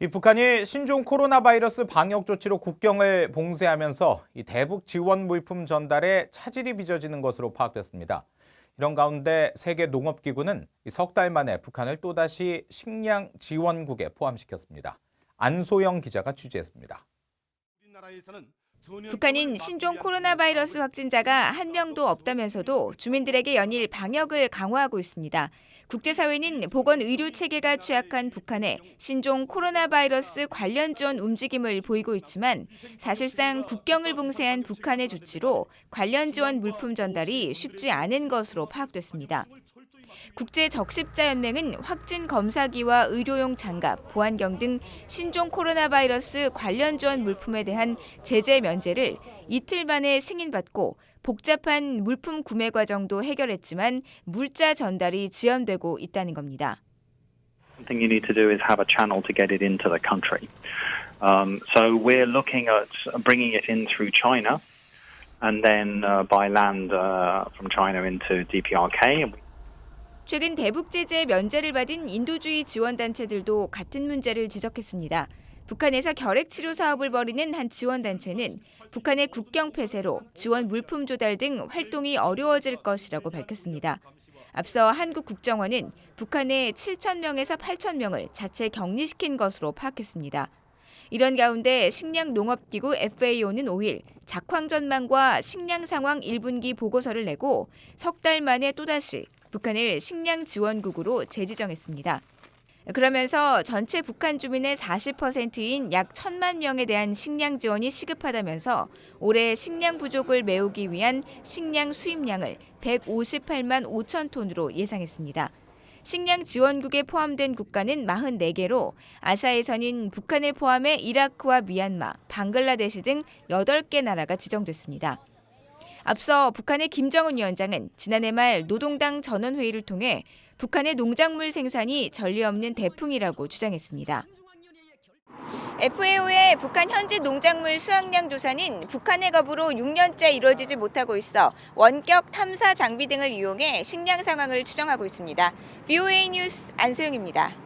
이 북한이 신종 코로나 바이러스 방역 조치로 국경을 봉쇄하면서 이 대북 지원 물품 전달에 차질이 빚어지는 것으로 파악됐습니다. 이런 가운데 세계 농업기구는 석 달 만에 북한을 또다시 식량 지원국에 포함시켰습니다. 안소영 기자가 취재했습니다. 북한인 신종 코로나 바이러스 확진자가 한 명도 없다면서도 주민들에게 연일 방역을 강화하고 있습니다. 국제사회는 보건 의료 체계가 취약한 북한에 신종 코로나 바이러스 관련 지원 움직임을 보이고 있지만 사실상 국경을 봉쇄한 북한의 조치로 관련 지원 물품 전달이 쉽지 않은 것으로 파악됐습니다. 국제적십자연맹은 확진 검사기와 의료용 장갑, 보안경 등 신종 코로나 바이러스 관련 지원 물품에 대한 제재 면제를 이틀 만에 승인받고 복잡한 물품 구매 과정도 해결했지만 물자 전달이 지연되고 있다는 겁니다. One thing you need to do is have a channel to get it into the country. So we're looking at bringing it in through China and then by land from China into DPRK. 최근 대북 제재 면제를 받은 인도주의 지원단체들도 같은 문제를 지적했습니다. 북한에서 결핵치료 사업을 벌이는 한 지원단체는 북한의 국경 폐쇄로 지원 물품 조달 등 활동이 어려워질 것이라고 밝혔습니다. 앞서 한국 국정원은 북한에 7,000명에서 8,000명을 자체 격리시킨 것으로 파악했습니다. 이런 가운데 식량농업기구 FAO는 5일 작황 전망과 식량 상황 1분기 보고서를 내고 석 달 만에 또다시 북한을 식량 지원국으로 재지정했습니다. 그러면서 전체 북한 주민의 40%인 약 1,000만 명에 대한 식량 지원이 시급하다면서 올해 식량 부족을 메우기 위한 식량 수입량을 158만 5천 톤으로 예상했습니다. 식량 지원국에 포함된 국가는 44개로 아시아에서는 북한을 포함해 이라크와 미얀마, 방글라데시 등 8개 나라가 지정됐습니다. 앞서 북한의 김정은 위원장은 지난해 말 노동당 전원회의를 통해 북한의 농작물 생산이 전례 없는 대풍이라고 주장했습니다. FAO의 북한 현지 농작물 수확량 조사는 북한의 거부로 6년째 이루어지지 못하고 있어 원격 탐사 장비 등을 이용해 식량 상황을 추정하고 있습니다. VOA 뉴스 안소영입니다.